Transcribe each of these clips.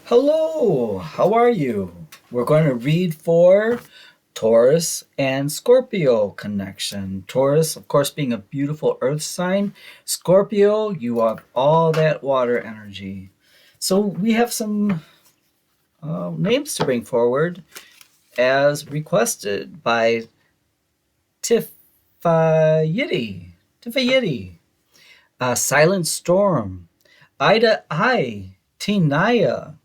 Hello, how are you? We're going to read for Taurus and Scorpio connection. Taurus, of course, being a beautiful earth sign. Scorpio, you have all that water energy. So we have some names to bring forward as requested by Tifayiti. Tifayiti. Silent Storm. Ida I. Tinaya.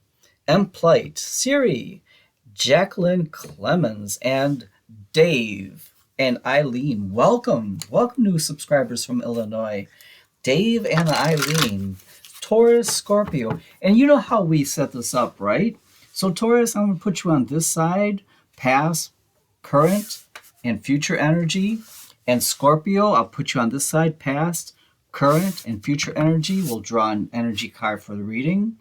Emplite. Siri. Jacqueline Clemens, and Dave and Eileen. Welcome, new subscribers from Illinois. Dave and Eileen, Taurus, Scorpio. And you know how we set this up, right? So, Taurus, I'm going to put you on this side, past, current, and future energy. And Scorpio, I'll put you on this side, past, current, and future energy. We'll draw an energy card for the reading.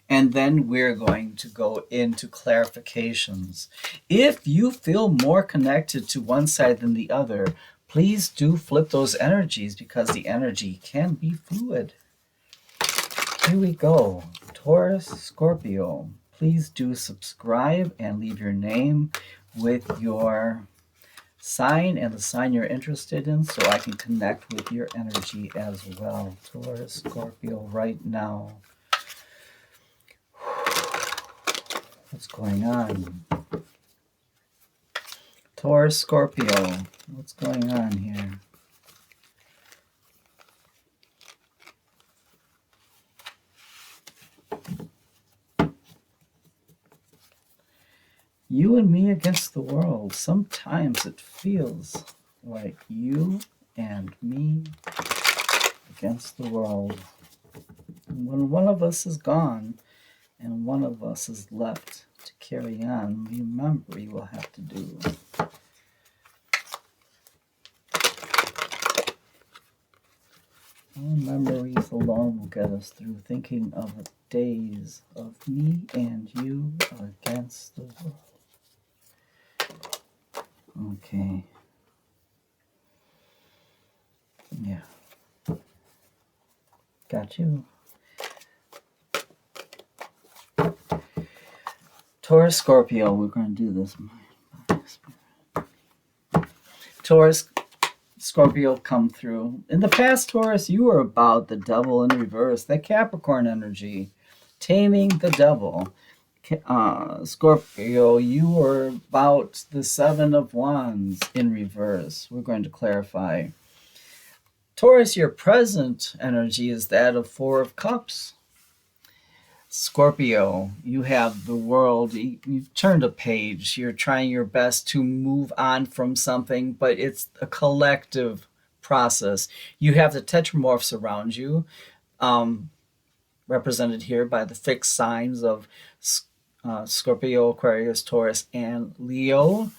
And then we're going to go into clarifications. If you feel more connected to one side than the other, please do flip those energies because the energy can be fluid. Here we go. Taurus, Scorpio. Please do subscribe and leave your name with your sign and the sign you're interested in so I can connect with your energy as well. Taurus, Scorpio, right now. What's going on? Taurus, Scorpio. What's going on here? You and me against the world. Sometimes it feels like you and me against the world. When one of us is gone and one of us is left to carry on, remember you will have to do. Our memories alone will get us through thinking of the days of me and you against the world. Okay. Yeah. Got you. Taurus, Scorpio, we're going to do this. Taurus, Scorpio come through. In the past, Taurus, you were about the devil in reverse, that Capricorn energy, taming the devil. Scorpio, you were about the Seven of Wands in reverse. We're going to clarify. Taurus, your present energy is that of Four of Cups. Scorpio, you have the world. You've turned a page. You're trying your best to move on from something, but it's a collective process. You have the tetramorphs around you, represented here by the fixed signs of Scorpio, Aquarius, Taurus, and Leo.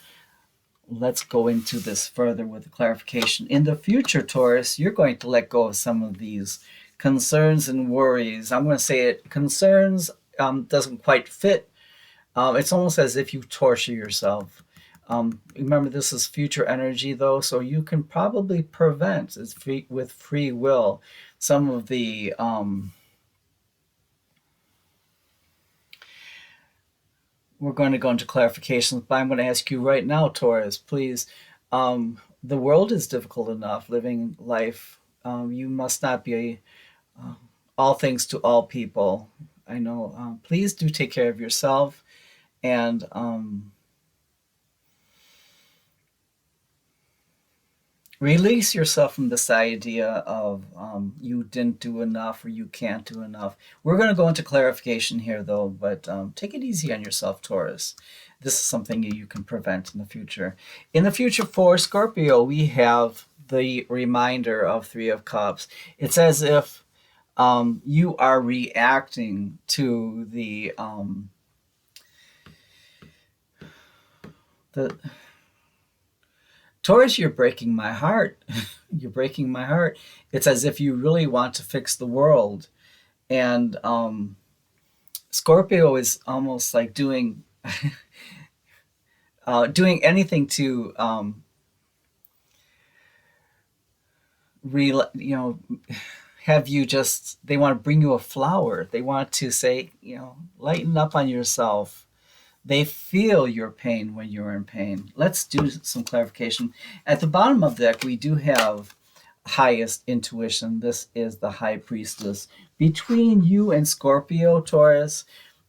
Let's go into this further with the clarification. In the future, Taurus, you're going to let go of some of these concerns and worries. I'm going to say it, concerns doesn't quite fit. It's almost as if you torture yourself. Remember, this is future energy, though, so you can probably prevent, with free will, some of the we're going to go into clarifications, but I'm going to ask you right now, Taurus, please. The world is difficult enough living life. You must not be all things to all people. I know. Please do take care of yourself and release yourself from this idea of you didn't do enough or you can't do enough. We're going to go into clarification here, though, but take it easy on yourself, Taurus. This is something you can prevent in the future. In the future for Scorpio, we have the reminder of Three of Cups. It's as if you are reacting to the Taurus, you're breaking my heart. You're breaking my heart. It's as if you really want to fix the world. And Scorpio is almost like doing doing anything to have you just, they want to bring you a flower. They want to say, lighten up on yourself. They feel your pain when you're in pain. Let's do some clarification. At the bottom of the deck, we do have highest intuition. This is the High Priestess. Between you and Scorpio, Taurus,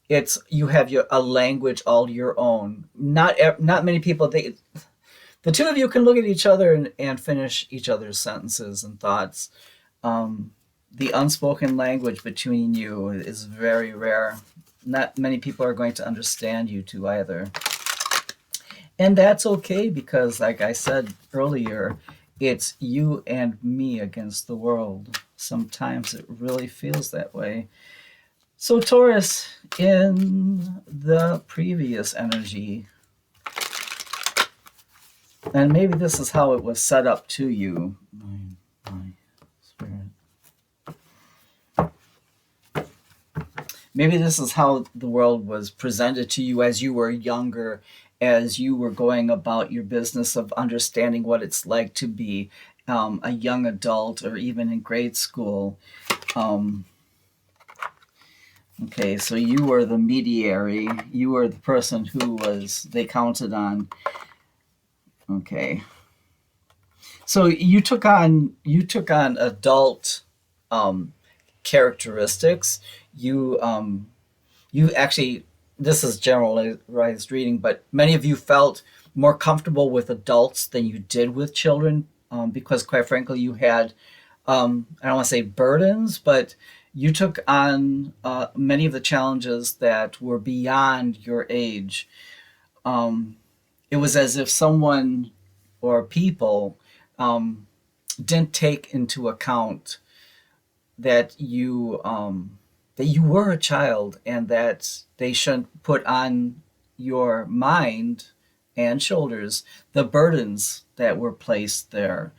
it's you have a language all your own. Not many people. The two of you can look at each other and finish each other's sentences and thoughts. The unspoken language between you is very rare. Not many people are going to understand you two either. And that's okay because, like I said earlier, it's you and me against the world. Sometimes it really feels that way. So Taurus, in the previous energy, and maybe this is how it was set up to you. My spirit. Maybe this is how the world was presented to you as you were younger, as you were going about your business of understanding what it's like to be a young adult or even in grade school. Okay, so you were the mediary. You were the person who they counted on. Okay. So you took on adult characteristics. You actually, this is generalized reading, but many of you felt more comfortable with adults than you did with children, because quite frankly you had I don't want to say burdens, but you took on many of the challenges that were beyond your age. It was as if someone or people didn't take into account that you were a child and that they shouldn't put on your mind and shoulders the burdens that were placed there.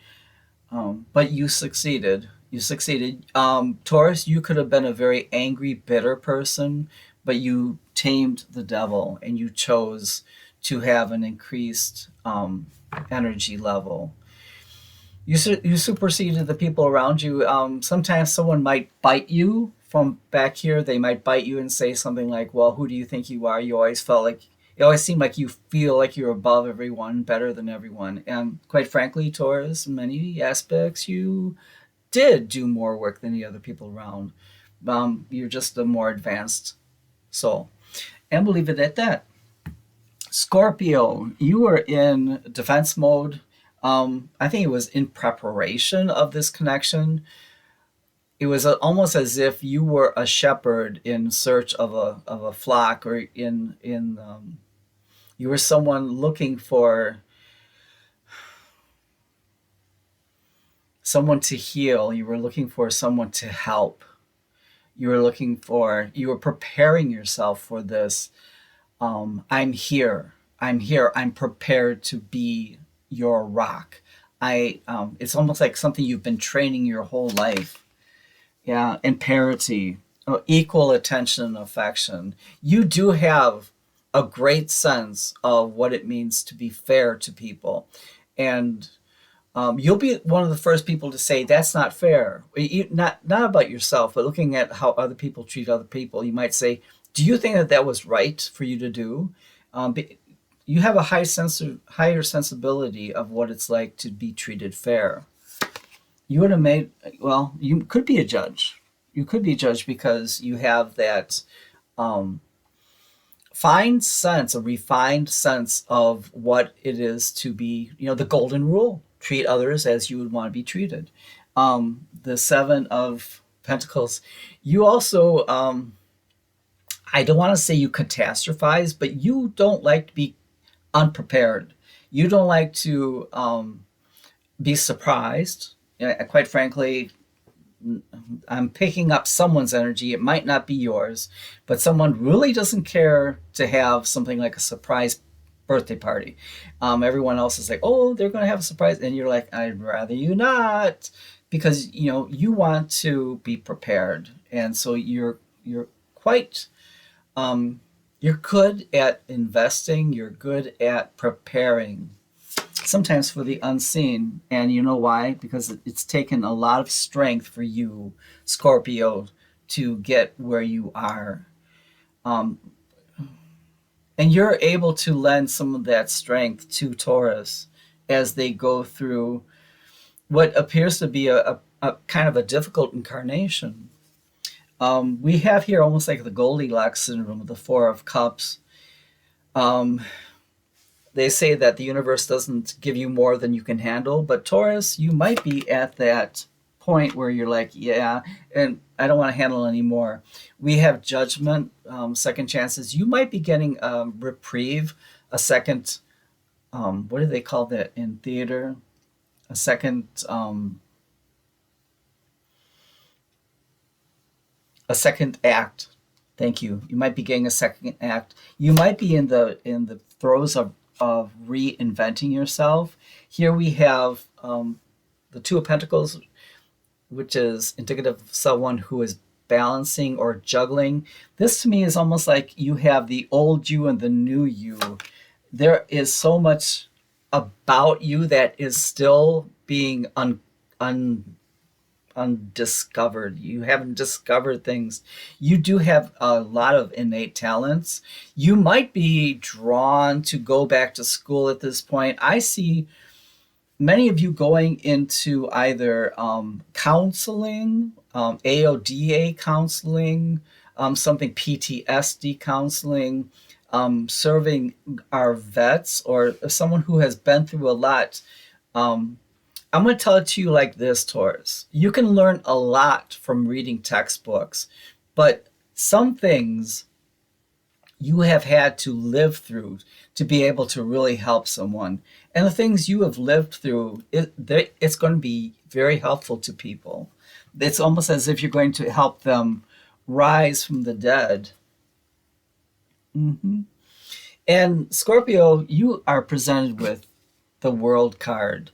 But you succeeded. You succeeded. Taurus, you could have been a very angry, bitter person, but you tamed the devil and you chose to have an increased energy level. You superseded the people around you. Sometimes someone might bite you from back here. They might bite you and say something like, well, who do you think you are? You always felt like, it always seemed like you feel like you're above everyone, better than everyone. And quite frankly, Taurus, in many aspects, you did do more work than the other people around. You're just a more advanced soul. And we'll leave it at that. Scorpio, you were in defense mode. I think it was in preparation of this connection. It was almost as if you were a shepherd in search of a flock, or you were someone looking for someone to heal. You were looking for someone to help. You were preparing yourself for this. I'm here. I'm prepared to be your rock. It's almost like something you've been training your whole life. Yeah, and parity, equal attention and affection. You do have a great sense of what it means to be fair to people. And you'll be one of the first people to say that's not fair. Not about yourself, but looking at how other people treat other people. You might say, do you think that was right for you to do? You have a higher sensibility of what it's like to be treated fair. You would have made, well, you could be a judge. You could be a judge because you have that a refined sense of what it is to be, the golden rule. Treat others as you would want to be treated. The Seven of Pentacles. You also, I don't want to say you catastrophize, but you don't like to be unprepared. You don't like to be surprised. Quite frankly, I'm picking up someone's energy. It might not be yours, but someone really doesn't care to have something like a surprise birthday party. Everyone else is like, oh, they're going to have a surprise. And you're like, I'd rather you not, because, you want to be prepared. And so you're quite, you're good at investing. You're good at preparing. sometimes for the unseen. And you know why? Because it's taken a lot of strength for you, Scorpio, to get where you are. Um, and you're able to lend some of that strength to Taurus as they go through what appears to be a kind of a difficult incarnation. We have here almost like the Goldilocks syndrome, the Four of Cups. Um, they say that the universe doesn't give you more than you can handle, but Taurus, you might be at that point where you're like, yeah, and I don't want to handle anymore. We have judgment, second chances. You might be getting a reprieve, a second. What do they call that in theater? A second. A second act. Thank you. You might be getting a second act. You might be in the throes of reinventing yourself. Here we have the Two of Pentacles, which is indicative of someone who is balancing or juggling. This to me is almost like you have the old you and the new you. There is so much about you that is still being un undiscovered. You haven't discovered things. You do have a lot of innate talents. You might be drawn to go back to school at this point. I see many of you going into either counseling, AODA counseling, something PTSD counseling, serving our vets or someone who has been through a lot. I'm going to tell it to you like this, Taurus. You can learn a lot from reading textbooks, but some things you have had to live through to be able to really help someone. And the things you have lived through, it's going to be very helpful to people. It's almost as if you're going to help them rise from the dead. Hmm. And Scorpio, you are presented with the World card.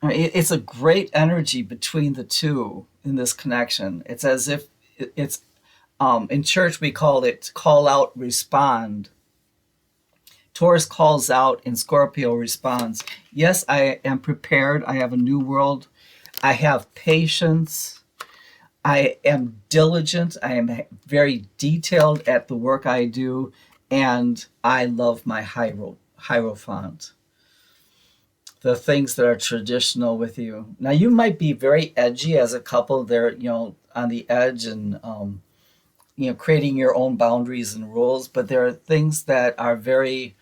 It's a great energy between the two in this connection. It's as if it's in church we call it call out, respond. Taurus calls out and Scorpio responds. Yes, I am prepared. I have a new world. I have patience. I am diligent. I am very detailed at the work I do. And I love my Hierophant. The things that are traditional with you. Now, you might be very edgy as a couple. They're, on the edge and, creating your own boundaries and rules. But there are things that are very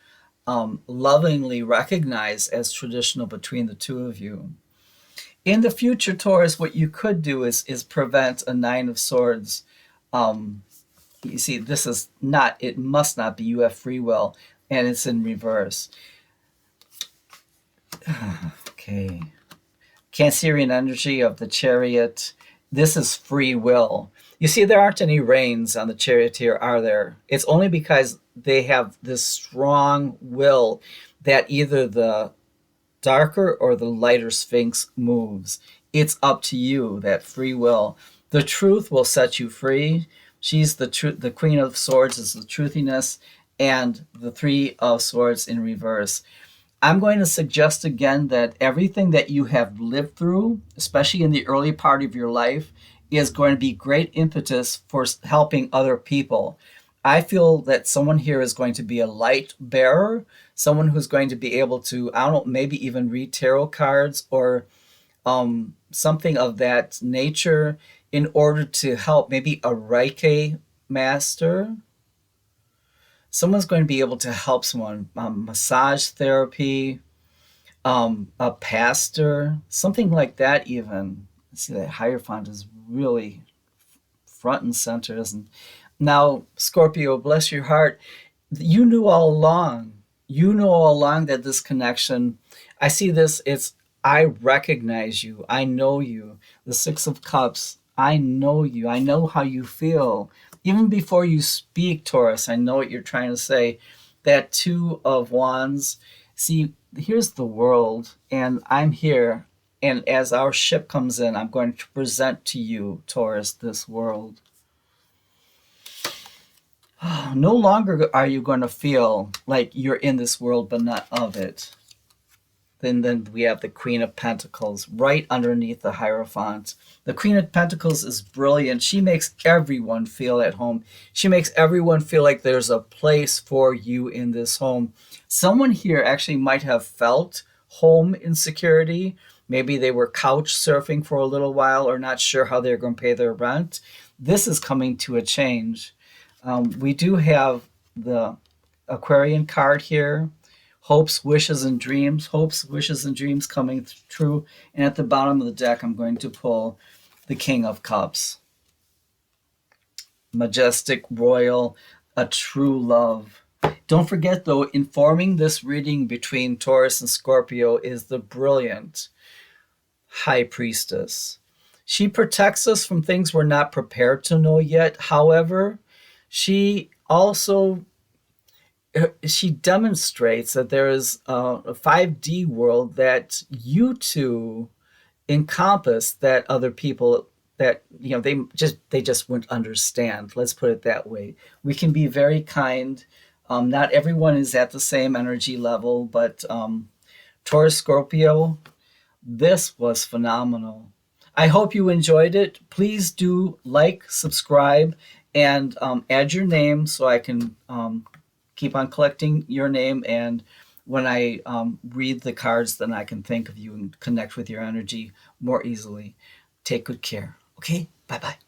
lovingly recognized as traditional between the two of you. In the future, Taurus, what you could do is prevent a Nine of Swords. You see, this is not, it must not be. You have free will, and it's in reverse. Okay. Cancerian energy of the Chariot. This is free will. You see, there aren't any reins on the Charioteer, are there? It's only because they have this strong will that either the darker or the lighter Sphinx moves. It's up to you, that free will. The truth will set you free. She's the truth. The Queen of Swords is the truthiness, and the Three of Swords in reverse. I'm going to suggest again that everything that you have lived through, especially in the early part of your life, is going to be great impetus for helping other people. I feel that someone here is going to be a light bearer, someone who's going to be able to, I don't know, maybe even read tarot cards or something of that nature in order to help, maybe a Reiki master. Someone's going to be able to help someone, massage therapy, a pastor, something like that even. See, that Hierophant is really front and center, isn't it? Now, Scorpio, bless your heart, you knew all along. You know all along that this connection, I see this, I recognize you. I know you. The Six of Cups, I know you. I know how you feel. Even before you speak, Taurus, I know what you're trying to say. That Two of Wands, see, here's the world, and I'm here. And as our ship comes in, I'm going to present to you, Taurus, this world. No longer are you going to feel like you're in this world but not of it. Then we have the Queen of Pentacles right underneath the Hierophant. The Queen of Pentacles is brilliant. She makes everyone feel at home. She makes everyone feel like there's a place for you in this home. Someone here actually might have felt home insecurity. Maybe they were couch surfing for a little while or not sure how they're going to pay their rent. This is coming to a change. We do have the Aquarian card here. Hopes, wishes, and dreams. Hopes, wishes, and dreams coming true. And at the bottom of the deck, I'm going to pull the King of Cups. Majestic, royal, a true love. Don't forget, though, informing this reading between Taurus and Scorpio is the brilliant High Priestess. She protects us from things we're not prepared to know yet. However, she demonstrates that there is a 5D world that you two encompass that other people that they just wouldn't understand. Let's put it that way. We can be very kind. Not everyone is at the same energy level, but Taurus Scorpio, this was phenomenal. I hope you enjoyed it. Please do like, subscribe, and add your name so I can keep on collecting your name. And when I read the cards, then I can think of you and connect with your energy more easily. Take good care. Okay? Bye-bye.